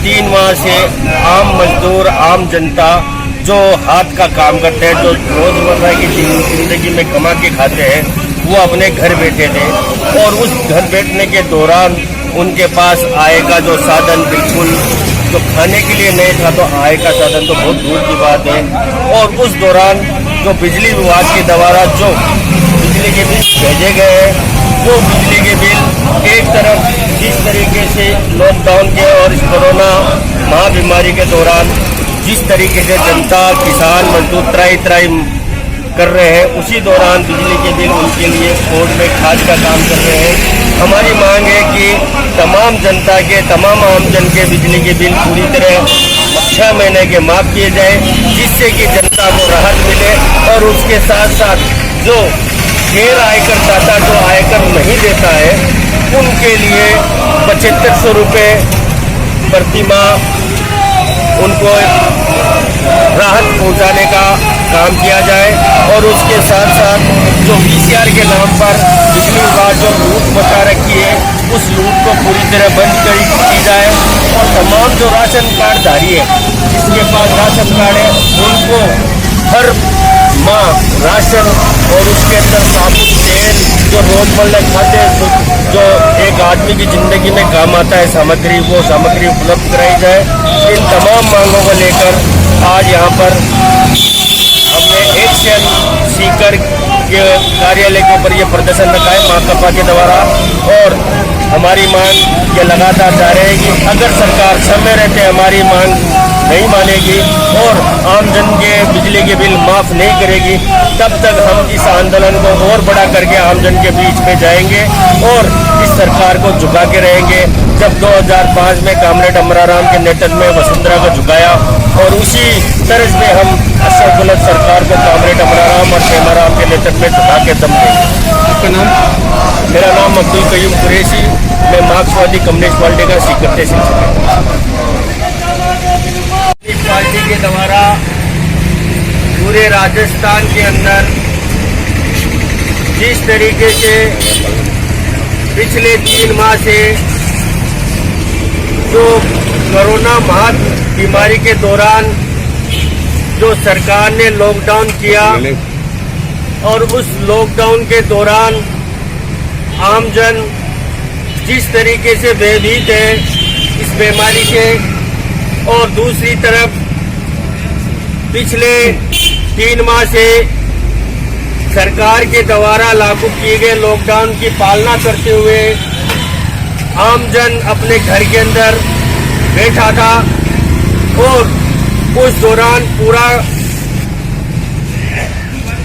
3 माह से आम मजदूर, आम जनता जो हाथ का काम करते हैं, जो रोजमर्रा की जिंदगी में कमा के खाते हैं, वो अपने घर बैठे थे और उस घर बैठने के दौरान उनके पास आय का जो साधन बिल्कुल जो खाने के लिए नहीं था, तो आय का साधन तो बहुत दूर की बात है। और उस दौरान जो बिजली विभाग के द्वारा जो बिजली के बिल भेजे गए हैं, वो बिजली के बिल एक तरफ जिस तरीके से लॉकडाउन के और इस कोरोना महाबीमारी के दौरान जिस तरीके से जनता, किसान, मजदूर त्राही कर रहे हैं, उसी दौरान बिजली के बिल उनके लिए कोर्ट में खाद का काम कर रहे हैं। हमारी मांग है कि तमाम जनता के, तमाम आमजन के बिजली के बिल पूरी तरह 6 महीने के माफ़ किए जाए, जिससे कि जनता को राहत मिले। और उसके साथ साथ जो गैर आयकर दाता जो आयकर नहीं देता है, उनके लिए 7500 रुपये प्रति माह उनको राहत पहुंचाने का काम किया जाए। और उसके साथ साथ जो VCR के नाम पर बिजली विभाग जो लूट मचा रखी है, उस लूट को पूरी तरह बंद की जाए। और तमाम जो राशन कार्ड धारी है, जिसके पास राशन कार्ड है, उनको हर माह राशन और उसके अंदर साबुन, तेल, जो रोजमर्रा खाते जो एक आदमी की जिंदगी में काम आता है सामग्री, वो सामग्री उपलब्ध कराई जाए। इन तमाम मांगों को लेकर आज यहाँ पर हमने एक्शन सीकर के कार्यालय के ऊपर ये प्रदर्शन रखा है माकपा के द्वारा। और हमारी मांग ये लगातार जारी है कि अगर सरकार समय रहते हमारी मांग नहीं मानेगी और आमजन के बिजली के बिल माफ़ नहीं करेगी, तब तक हम इस आंदोलन को और बड़ा करके आमजन के बीच में जाएंगे और इस सरकार को झुका के रहेंगे। जब 2005 में कामरेड अमराराम के नेतृत्व में वसुंधरा को झुकाया, और उसी तरह में हम अशोक गहलोत सरकार को कामरेड अमराराम और खेमाराम के नेतृत्व में झुका के दम देंगे। आपका नाम? मेरा नाम अब्दुल कयूम कुरैशी, मैं मार्क्सवादी कम्युनिस्ट पार्टी का सीकर तहसील पार्टी के द्वारा पूरे राजस्थान के अंदर जिस तरीके से पिछले 3 माह से जो कोरोना महाबीमारी के दौरान जो सरकार ने लॉकडाउन किया, और उस लॉकडाउन के दौरान आमजन जिस तरीके से भयभीत है इस बीमारी से, और दूसरी तरफ पिछले 3 माह से सरकार के द्वारा लागू किए गए लॉकडाउन की पालना करते हुए आमजन अपने घर के अंदर बैठा था। और उस दौरान पूरा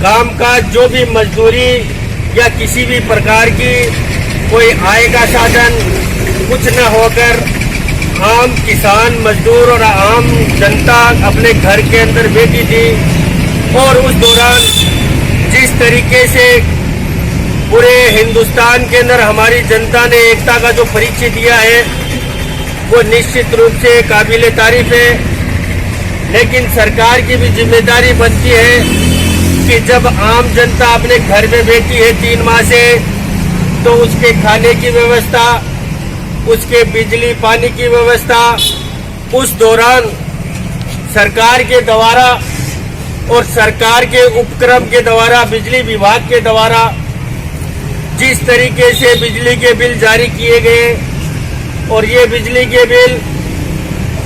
काम का जो भी मजदूरी या किसी भी प्रकार की कोई आय का साधन कुछ न होकर आम किसान, मजदूर और आम जनता अपने घर के अंदर बैठी थी। और उस दौरान जिस तरीके से पूरे हिंदुस्तान के अंदर हमारी जनता ने एकता का जो परिचय दिया है, वो निश्चित रूप से काबिले तारीफ है। लेकिन सरकार की भी जिम्मेदारी बनती है कि जब आम जनता अपने घर में बैठी है 3 माह से, तो उसके खाने की व्यवस्था, उसके बिजली पानी की व्यवस्था, उस दौरान सरकार के द्वारा और सरकार के उपक्रम के द्वारा, बिजली विभाग के द्वारा जिस तरीके से बिजली के बिल जारी किए गए, और ये बिजली के बिल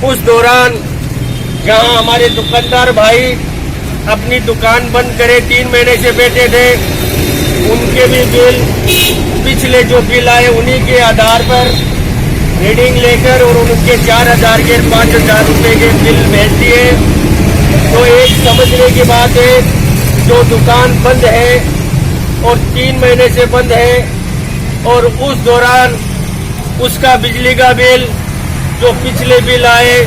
उस दौरान जहां हमारे दुकानदार भाई अपनी दुकान बंद करे 3 महीने से बैठे थे, उनके भी बिल पिछले जो बिल आए उन्हीं के आधार पर रीडिंग लेकर और उनके 4000 के 5000 रुपये के बिल भेज दिए। तो एक समझने की बात है, जो दुकान बंद है और 3 महीने से बंद है, और उस दौरान उसका बिजली का बिल जो पिछले बिल आए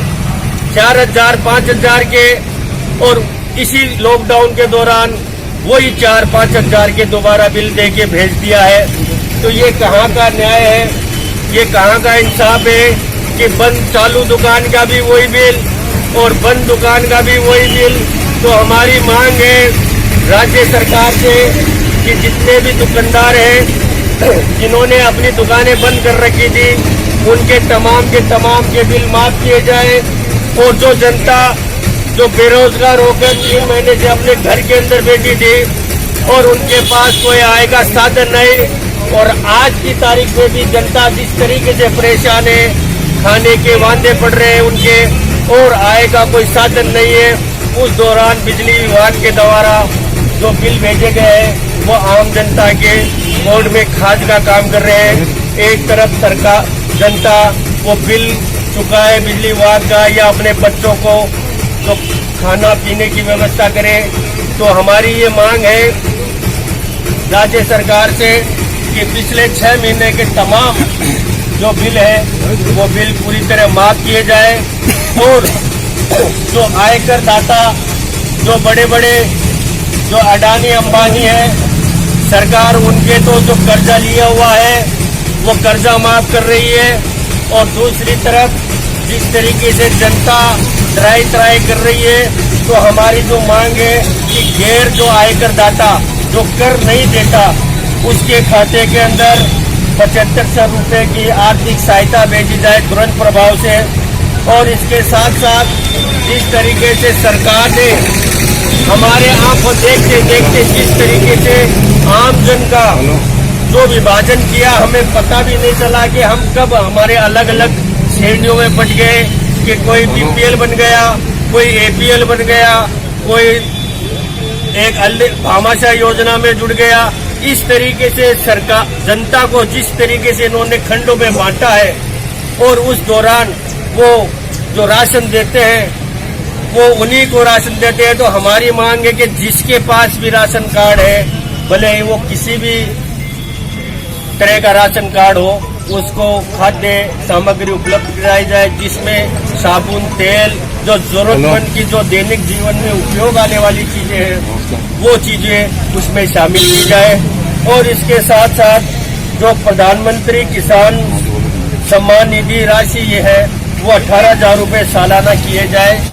4000 5000 के, और इसी लॉकडाउन के दौरान वही 4-5 हजार के दोबारा बिल दे के भेज दिया है। तो ये कहाँ का न्याय है, ये कहाँ का इंसाफ है कि बंद चालू दुकान का भी वही बिल और बंद दुकान का भी वही बिल। तो हमारी मांग है राज्य सरकार से कि जितने भी दुकानदार हैं जिन्होंने अपनी दुकानें बंद कर रखी थी, उनके तमाम के बिल माफ किए जाए। और जो जनता जो बेरोजगार होकर 3 महीने से अपने घर के अंदर बैठी थी और उनके पास कोई आय का साधन नहीं, और आज की तारीख में भी जनता जिस तरीके से परेशान है, खाने के वांदे पड़ रहे हैं उनके, और आय का कोई साधन नहीं है, उस दौरान बिजली विभाग के द्वारा जो बिल भेजे गए हैं वो आम जनता के बोर्ड में खाद का काम कर रहे हैं। एक तरफ सरकार जनता वो बिल चुकाए बिजली विभाग का या अपने बच्चों को तो खाना पीने की व्यवस्था करे। तो हमारी ये मांग है राज्य सरकार से कि पिछले 6 महीने के तमाम जो बिल है वो बिल पूरी तरह माफ किए जाए, और जो आयकर दाता जो बड़े बड़े जो अडानी अंबानी है, सरकार उनके तो जो कर्जा लिया हुआ है वो कर्जा माफ कर रही है, और दूसरी तरफ जिस तरीके से जनता त्राही कर रही है, तो हमारी जो मांग है कि गैर जो आयकर दाता जो कर नहीं देता उसके खाते के अंदर 7500 रुपये की आर्थिक सहायता भेजी जाए तुरंत प्रभाव से। और इसके साथ साथ जिस तरीके से सरकार ने हमारे आंखों देखते देखते जिस तरीके से आम जन का जो विभाजन किया, हमें पता भी नहीं चला कि हम कब हमारे अलग अलग श्रेणियों में बंट गए, कि कोई बीपीएल बन गया, कोई एपीएल बन गया, कोई एक भामाशाह योजना में जुड़ गया। इस तरीके से सरकार जनता को जिस तरीके से इन्होंने खंडों में बांटा है, और उस दौरान वो जो राशन देते हैं वो उन्हीं को राशन देते हैं। तो हमारी मांग है कि जिसके पास भी राशन कार्ड है, भले ही वो किसी भी तरह का राशन कार्ड हो, उसको खाद्य सामग्री उपलब्ध कराई जाए, जिसमें साबुन, तेल, जो जरूरतमंद की जो दैनिक जीवन में उपयोग आने वाली चीजें हैं वो चीजें उसमें शामिल की जाए। और इसके साथ साथ जो प्रधानमंत्री किसान सम्मान निधि राशि ये है वो 18,000 रुपये सालाना किए जाए।